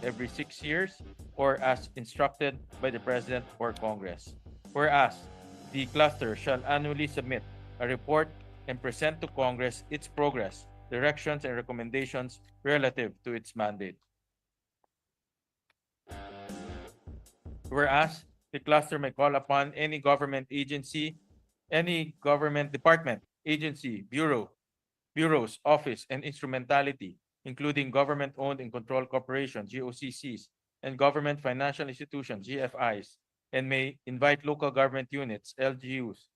every 6 years or as instructed by the President or Congress. Whereas the cluster shall annually submit a report and present to Congress its progress, directions, and recommendations relative to its mandate. Whereas the cluster may call upon any government agency, any government department, agency, bureaus, office, and instrumentality, including government-owned and controlled corporations, GOCCs, and government financial institutions, GFIs, and may invite local government units, LGUs,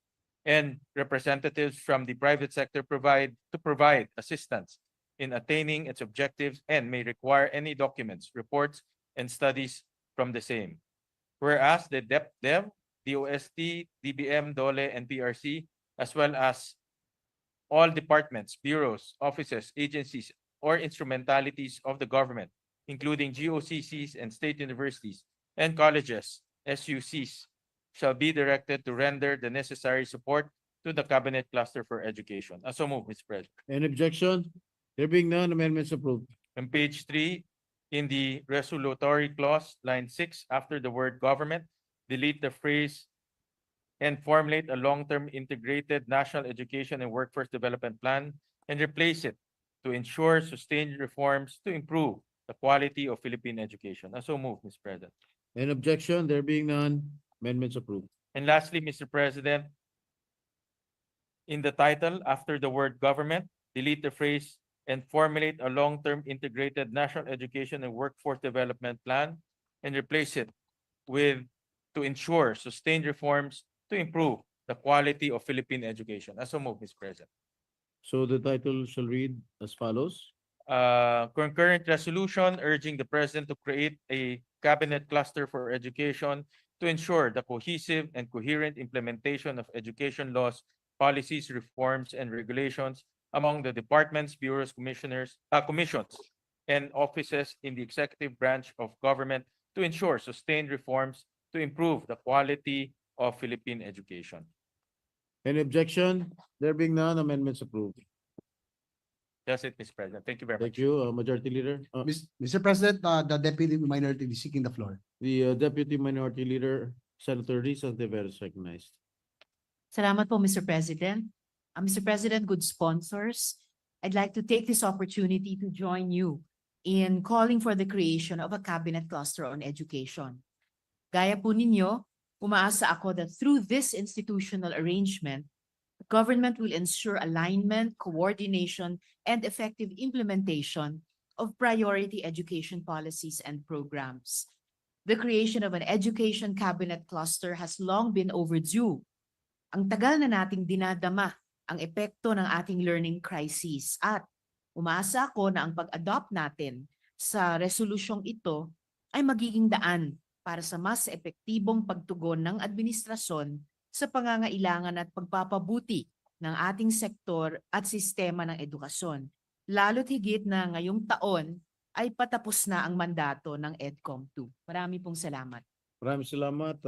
and representatives from the private sector provide assistance in attaining its objectives and may require any documents, reports, and studies from the same. Whereas the DepDev, DOST, DBM, DOLE, and PRC, as well as all departments, bureaus, offices, agencies, or instrumentalities of the government, including GOCCs and state universities and colleges, SUCs, shall be directed to render the necessary support to the Cabinet Cluster for Education. So move, Mr. President. Any objection? There being none, amendments approved. On page 3, in the resolutory clause, line 6, after the word government, delete the phrase and formulate a long-term integrated national education and workforce development plan and replace it to ensure sustained reforms to improve the quality of Philippine education. So move, Mr. President. Any objection? There being none, amendments approved. And lastly, Mr. President, in the title, after the word government, delete the phrase and formulate a long-term integrated national education and workforce development plan and replace it with to ensure sustained reforms to improve the quality of Philippine education. So move, Mr. President. So the title shall read as follows. Concurrent resolution urging the President to create a cabinet cluster for education to ensure the cohesive and coherent implementation of education laws, policies, reforms, and regulations among the departments, bureaus, commissions, and offices in the executive branch of government to ensure sustained reforms to improve the quality of Philippine education. Any objection? There being none, amendments approved. That's it, Mr. President. Thank you very Thank much. you, Majority Leader. Mr. President, the Deputy Minority is seeking the floor. The Deputy Minority Leader, Senator Risa Ontiveros, recognized. Salamat po, Mr. President. Mr. President, good sponsors, I'd like to take this opportunity to join you in calling for the creation of a cabinet cluster on education. Gaya po ninyo, umaasa ako that through this institutional arrangement, the government will ensure alignment, coordination, and effective implementation of priority education policies and programs. The creation of an education cabinet cluster has long been overdue. Ang tagal na nating dinadama ang epekto ng ating learning crisis at umaasa ako na ang pag-adopt natin sa resolusyong ito ay magiging daan para sa mas epektibong pagtugon ng administrasyon sa pangangailangan at pagpapabuti ng ating sektor at sistema ng edukasyon. Lalo't higit na ngayong taon ay patapos na ang mandato ng EDCOM 2. Marami pong salamat. Maraming salamat,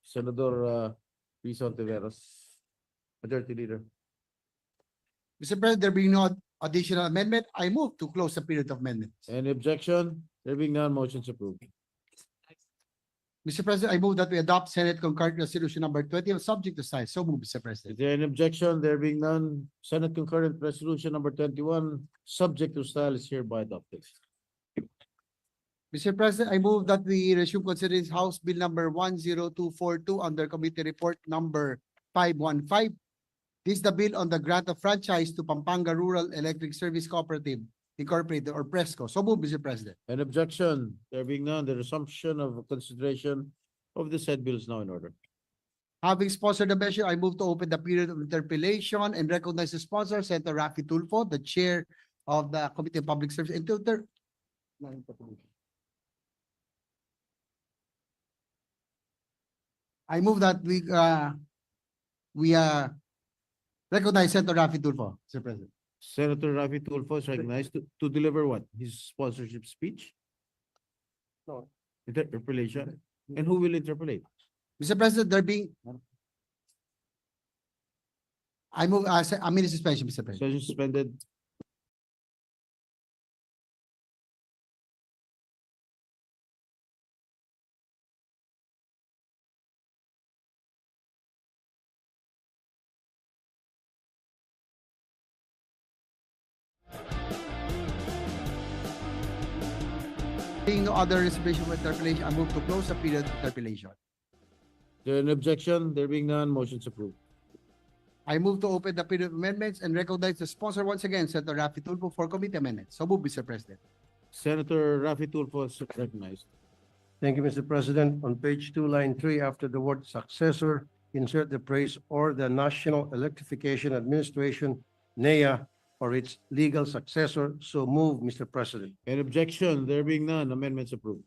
Senador Risa Ontiveros. Majority Leader. Mr. President, there being no additional amendment, I move to close the period of amendments. Any objection? There being none, motion's approved. Mr. President, I move that we adopt Senate Concurrent Resolution number 20 subject to sign. So move, Mr. Is President. there any objection? There being none, Senate Concurrent Resolution number 21, subject to style, is hereby adopted. Mr. President, I move that we resume considering House Bill number 10242 under Committee Report number 515. This is the bill on the grant of franchise to Pampanga Rural Electric Service Cooperative Incorporated or PRESCO. So move, Mr. President. An objection? There being none, the resumption of consideration of the said bill is now in order. Having sponsored the measure, I move to open the period of interpellation and recognize the sponsor, Senator Rafi Tulfo, the Chair of the Committee on Public Service. I move that we recognize Senator Rafi Tulfo, Mr. President. Senator Rafi Tulfo is recognized to deliver what? His sponsorship speech? No. Interpellation? And who will interpolate? Mr. President, there being I move a minute suspension, Mr. President. Session suspended. Being no other reservation for interpellation, I move to close the period of interpellation. There an objection? There being none, motion's approved. I move to open the period of amendments and recognize the sponsor once again, Senator Raffy Tulfo, for committee amendments. So move, Mr. President. Senator Raffy Tulfo is recognized. Thank you, Mr. President. On page 2, line 3, after the word successor, insert the phrase "or the National Electrification Administration, NEA, or its legal successor." So move, Mr. President. An objection? There being none, amendments approved.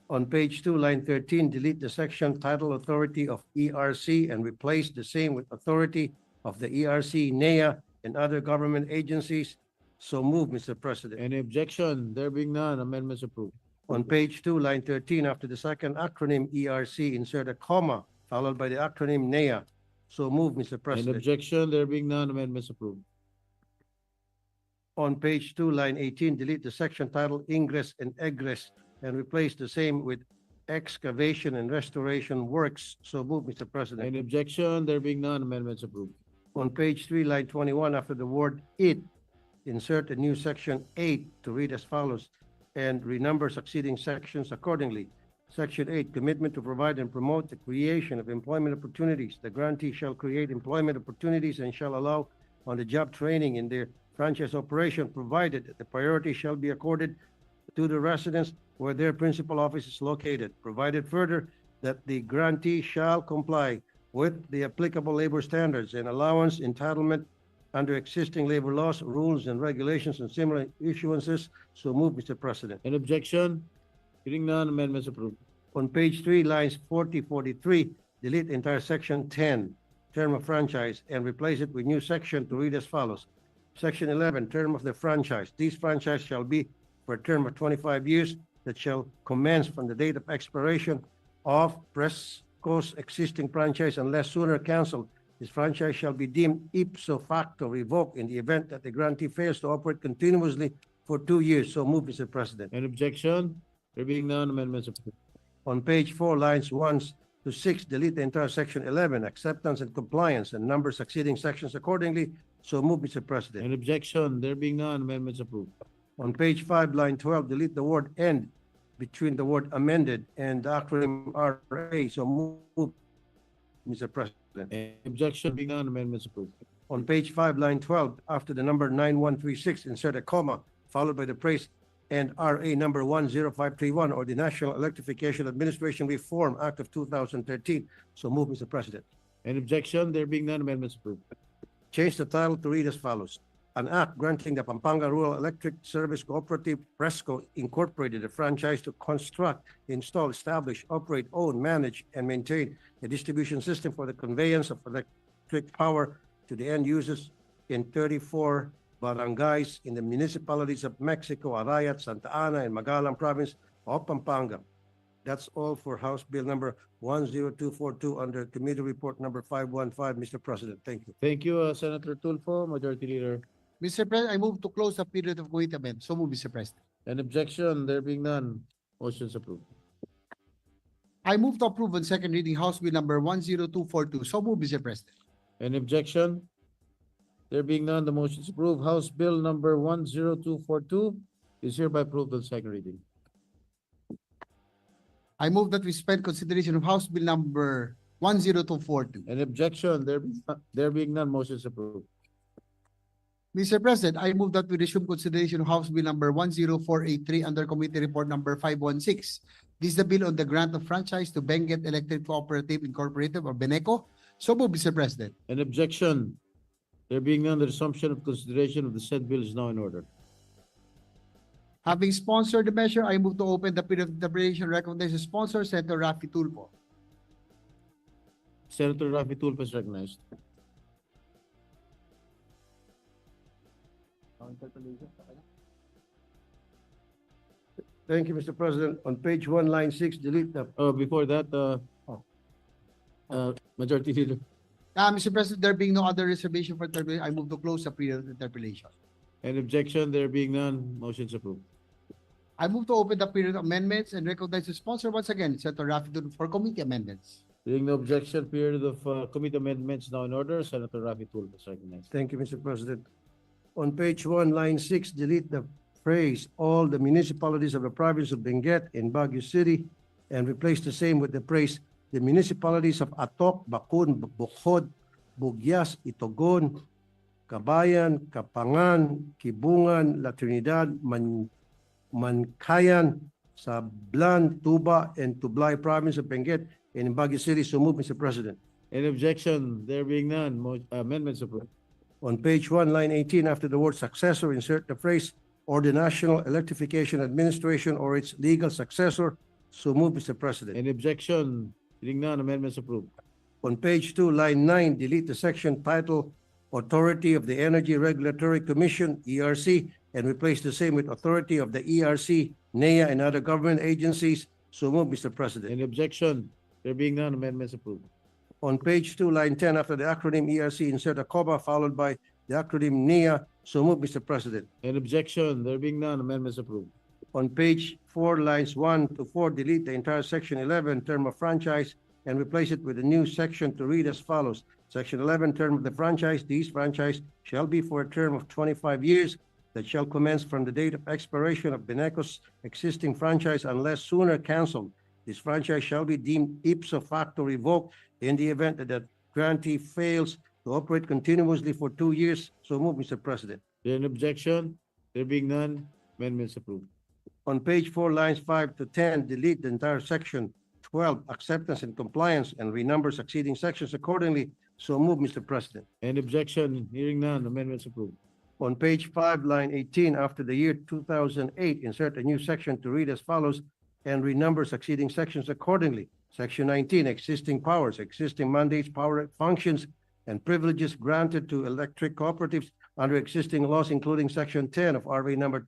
On page 2, line 13, delete the section title authority of ERC and replace the same with authority of the ERC, NEA, and other government agencies. So move, Mr. President. Any objection? There being none, amendments approved. On page 2, line 13, after the second acronym ERC, insert a comma followed by the acronym NEA. So move, Mr. An President. objection? There being none, amendments approved. On page 2, line 18, delete the section titled Ingress and Egress and replace the same with Excavation and Restoration Works. So move, Mr. President. Any objection? There being none, amendments approved. On page 3, line 21, after the word "it," insert a new section 8 to read as follows, and renumber succeeding sections accordingly. Section 8, commitment to provide and promote the creation of employment opportunities. The grantee shall create employment opportunities and shall allow on-the-job training in their franchise operation, provided that the priority shall be accorded to the residents where their principal office is located, provided further that the grantee shall comply with the applicable labor standards and allowance entitlement under existing labor laws, rules, and regulations and similar issuances. So move, Mr. President. An objection? Hearing none, amendments approved. On page 3, lines 40, 43, delete the entire section 10, term of franchise, and replace it with new section to read as follows. Section 11, term of the franchise. These franchise shall be for a term of 25 years that shall commence from the date of expiration of Presco's existing franchise unless sooner canceled. This franchise shall be deemed ipso facto revoked in the event that the grantee fails to operate continuously for 2 years. So move, Mr. President. An objection? There being none, amendments approved. On page 4, lines 1 to 6, delete the entire section 11, acceptance and compliance, and number succeeding sections accordingly. So move, Mr. President. An objection? There being none, amendments approved. On page 5, line 12, delete the word "and" between the word "amended" and the acronym RA. So move, Mr. President. Any objection? Being none, amendments approved. On page 5, line 12, after the number 9136, insert a comma followed by the phrase "and RA number 10531 or the National Electrification Administration Reform Act of 2013. So move, Mr. President. Any objection? There being none, amendments approved. Change the title to read as follows. An act granting the Pampanga Rural Electric Service Cooperative Presco Incorporated a franchise to construct, install, establish, operate, own, manage, and maintain a distribution system for the conveyance of electric power to the end users in 34 barangays in the municipalities of Mexico, Arayat, Santa Ana, and Magalang Province of Pampanga. That's all for House Bill number 10242 under Committee Report number 515, Mr. President. Thank you. Thank you, Senator Tulfo, Majority Leader. Mr. President, I move to close the period of committee amendments. So move, Mr. President. An objection? There being none, motion's approved. I move to approve on second reading House Bill number 10242. So move, Mr. President. Any objection? There being none, the motion is approved. House Bill number 10242 is hereby approved on second reading. I move that we suspend consideration of House Bill number 10242. Any objection? There being none, motion is approved. Mr. President, I move that we resume consideration of House Bill number 10483 under Committee Report number 516. This is the bill on the grant of franchise to Benguet Electric Cooperative Incorporated or Beneco. So move, Mr. President. An objection? There being none, the resumption of consideration of the said bill is now in order. Having sponsored the measure, I move to open the period of deliberation. Recognize the sponsor, Senator Raffy Tulfo. Senator Raffy Tulfo is recognized. Thank you, Mr. President. On page 1, line 6, delete the Before that, Majority Leader. Mr. President, there being no other reservation for interpellation, I move to close the period of interpellation. An objection? There being none, motion is approved. I move to open the period of amendments and recognize the sponsor once again, Senator Raffy Tulfo, for committee amendments. Being no objection, period of committee amendments now in order. Senator Raffy Tulfo is recognized. Thank you, Mr. President. On page 1, line 6, delete the phrase all the municipalities of the province of Benguet in Baguio City and replace the same with the phrase the municipalities of Atok, Bakun, Bukhod, Bugyas, Itogon, Kabayan, Kapangan, Kibungan, La Trinidad, Mankayan, Sablan, Tuba, and Tublay province of Benguet and in Baguio City. So move, Mr. President. Any objection? There being none, amendments approved. On page 1, line 18, after the word successor, insert the phrase or the National Electrification Administration or its legal successor. So move, Mr. President. Any objection? Hearing none, amendments approved. On page 2, line 9, delete the section title Authority of the Energy Regulatory Commission, ERC, and replace the same with Authority of the ERC, NEA, and other government agencies. So move, Mr. President. Any objection? There being none, amendments approved. On page 2, line 10, after the acronym ERC, insert a comma followed by the acronym NEA. So move, Mr. President. Any objection? There being none, amendments approved. On page 4, lines 1 to 4, delete the entire section 11, term of franchise, and replace it with a new section to read as follows. Section 11, term of the franchise. These franchise shall be for a term of 25 years that shall commence from the date of expiration of Beneco's existing franchise unless sooner canceled. This franchise shall be deemed ipso facto revoked in the event that the grantee fails to operate continuously for 2 years. So move, Mr. President. There an objection? There being none, amendments approved. On page 4, lines 5 to 10, delete the entire section 12, acceptance and compliance, and renumber succeeding sections accordingly. So move, Mr. President. Any objection? Hearing none, amendments approved. On page 5, line 18, after the year 2008, insert a new section to read as follows and renumber succeeding sections accordingly. Section 19, existing powers, existing mandates, power functions, and privileges granted to electric cooperatives under existing laws, including Section 10 of RA number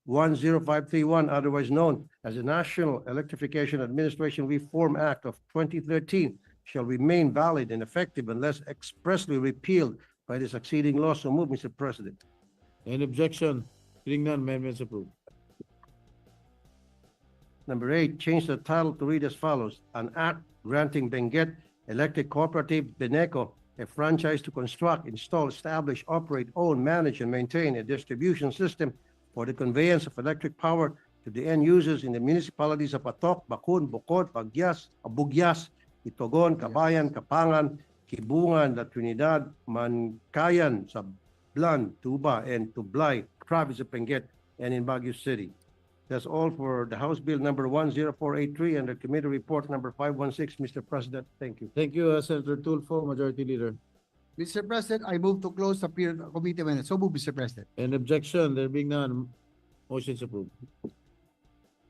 10531, otherwise known as the National Electrification Administration Reform Act of 2013, shall remain valid and effective unless expressly repealed by the succeeding law. So move, Mr. President. Any objection? Hearing none, amendments approved. Number 8, change the title to read as follows. An act granting Benguet Electric Cooperative Beneco a franchise to construct, install, establish, operate, own, manage, and maintain a distribution system for the conveyance of electric power to the end users in the municipalities of Atok, Bakun, Bukod, Bugyas, Itogon, Kabayan, Kapangan, Kibungan, La Trinidad, Mankayan, Sablan, Tuba, and Tublay, province of Benguet, and in Baguio City. That's all for the House Bill number 10483 and the committee report number 516, Mr. President. Thank you. Thank you, Senator Tulfo, Majority Leader. Mr. President, I move to close the period of committee minutes. So move, Mr. President. Any objection? There being none, motion is approved.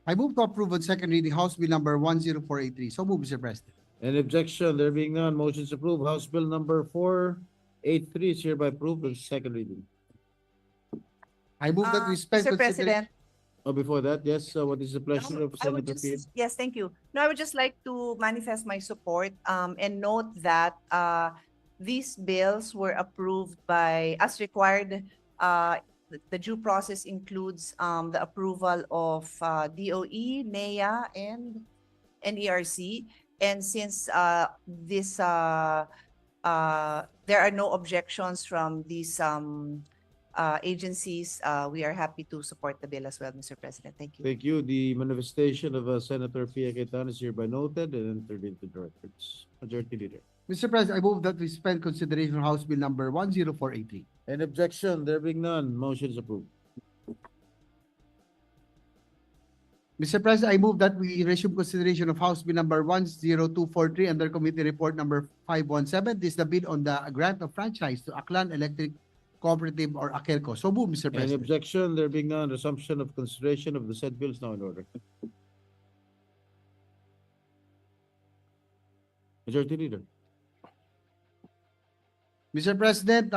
I move to approve on second reading House Bill number 10483. So move, Mr. President. Any objection? There being none, motion is approved. House Bill number 483 is hereby approved on second reading. I move that we spend Mr. President, Oh, before that, yes, what is the pleasure of I would Senator Pia? yes, thank you. No, I would just like to manifest my support and note that these bills were approved by, as required, the due process includes the approval of DOE, NEA, and ERC. And since this there are no objections from these agencies, we are happy to support the bill as well, Mr. President. Thank you. Thank you. The manifestation of Senator Pia Cayetano is hereby noted and entered into the records. Majority Leader. Mr. President, I move that we suspend consideration of House Bill number 10483. Any objection? There being none, motion is approved. Mr. President, I move that we resume consideration of House Bill number 10243 under Committee Report number 517. This is the bill on the grant of franchise to Aklan Electric Cooperative or AKELCO. So move, Mr. Any President. objection? There being none, resumption of consideration of the said bill is now in order. Majority Leader. Mr. President,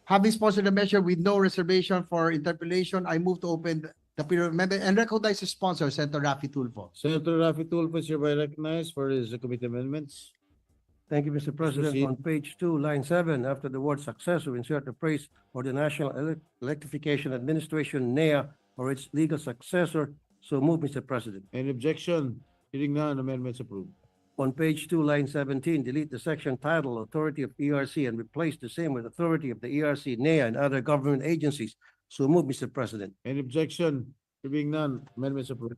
having sponsored the measure with no reservation for interpellation, I move to open the period of amendment and recognize the sponsor, Senator Raffy Tulfo. Senator Raffy Tulfo is hereby recognized for his committee amendments. Thank you, Mr. President. Proceed. On page 2, line 7, after the word successor, insert the phrase or the National Electrification Administration, NEA, or its legal successor. So move, Mr. President. Any objection? Hearing none, amendments approved. On page 2, line 17, delete the section title Authority of ERC and replace the same with Authority of the ERC, NEA, and other government agencies. So moved, Mr. President. Any objection? There being none, amendments approved.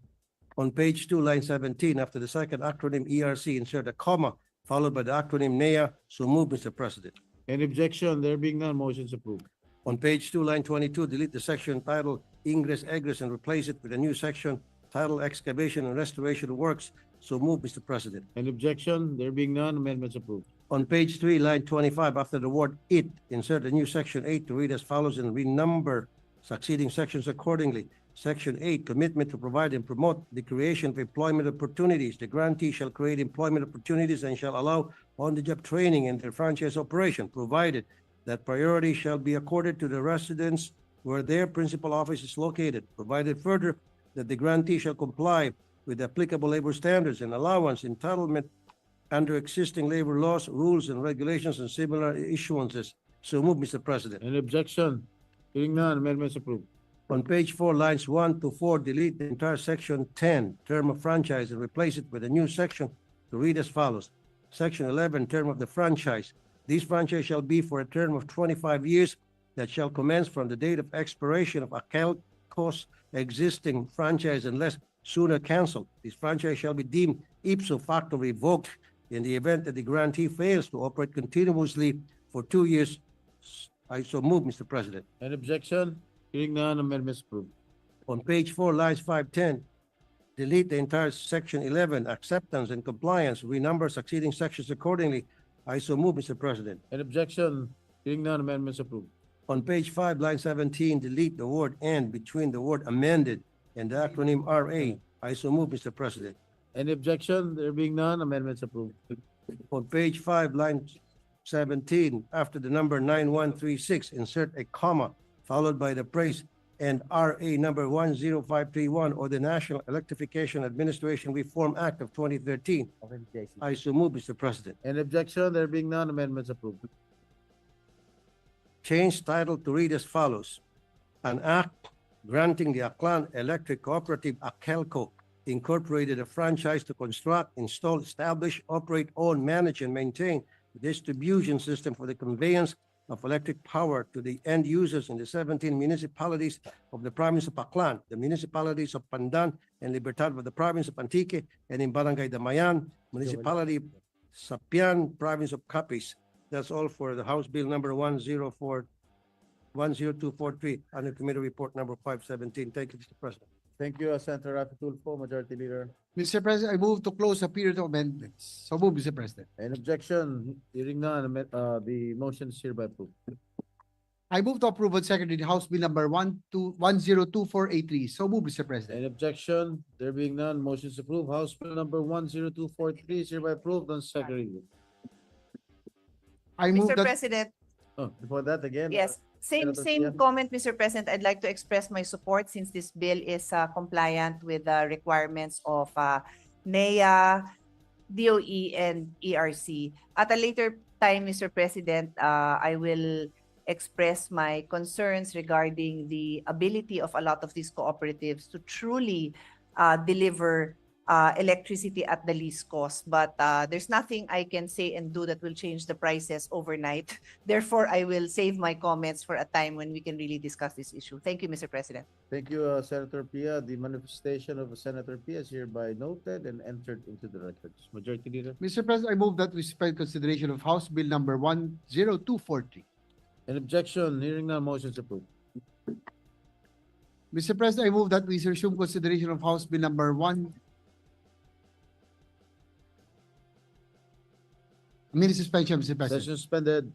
On page 2, line 17, after the second acronym ERC, insert a comma followed by the acronym NEA. So moved, Mr. President. Any objection? There being none, motion is approved. On page 2, line 22, delete the section titled Ingress Egress and replace it with a new section titled Excavation and Restoration Works. So moved, Mr. President. Any objection? There being none, amendments approved. On page 3, line 25, after the word "it," insert a new section 8 to read as follows and renumber succeeding sections accordingly. Section 8, commitment to provide and promote the creation of employment opportunities. The grantee shall create employment opportunities and shall allow on-the-job training in their franchise operation, provided that priority shall be accorded to the residents where their principal office is located, provided further that the grantee shall comply with applicable labor standards and allowance entitlement under existing labor laws, rules, and regulations and similar issuances. So move, Mr. President. Any objection? Hearing none, amendments approved. On page 4, lines 1 to 4, delete the entire section 10, term of franchise, and replace it with a new section to read as follows. Section 11, term of the franchise. This franchise shall be for a term of 25 years that shall commence from the date of expiration of Akelco's existing franchise unless sooner canceled. This franchise shall be deemed ipso facto revoked in the event that the grantee fails to operate continuously for 2 years. I so move, Mr. President. Any objection? Hearing none, amendments approved. On page 4, lines 5-10, delete the entire section 11, acceptance and compliance, renumber succeeding sections accordingly. I so move, Mr. President. Any objection? Hearing none, amendments approved. On page 5, line 17, delete the word "and" between the word "amended" and the acronym RA. I so move, Mr. President. Any objection? There being none, amendments approved. On page 5, line 17, after the number 9136, insert a comma followed by the phrase "and RA number 10531 or the National Electrification Administration Reform Act of 2013. I so move, Mr. President. Any objection? There being none, amendments approved. Change title to read as follows. An act granting the Aklan Electric Cooperative Akelco Incorporated a franchise to construct, install, establish, operate, own, manage, and maintain the distribution system for the conveyance of electric power to the end users in the 17 municipalities of the province of Aklan, the municipalities of Pandan and Libertad of the province of Antique, and in Barangay Damayan, municipality of Sapian, province of Capiz. That's all for the House Bill number 10243 under Committee Report number 517. Thank you, Mr. President. Thank you, Senator Rafi Tulfo, Majority Leader. Mr. President, I move to close the period of amendments. So move, Mr. President. Any objection? Hearing none, the motion is hereby approved. I move to approve on second reading House Bill number 1022483. So move, Mr. President. Any objection? There being none, motion is approved. House Bill number 10243 is hereby approved on second reading. I move Mr. that President, Oh, before that again? yes, same Senator Pian. comment, Mr. President. I'd like to express my support since this bill is compliant with the requirements of NEA, DOE, and ERC. At a later time, Mr. President, I will express my concerns regarding the ability of a lot of these cooperatives to truly deliver electricity at the least cost. But there's nothing I can say and do that will change the prices overnight. Therefore, I will save my comments for a time when we can really discuss this issue. Thank you, Mr. President. Thank you, Senator Pia. The manifestation of Senator Pia is hereby noted and entered into the records. Majority Leader. Mr. President, I move that we suspend consideration of House Bill number 10243. An objection? Hearing none, motion is approved. Mr. President, I move that we resume consideration of House Bill number suspension, Mr. President. Session suspended.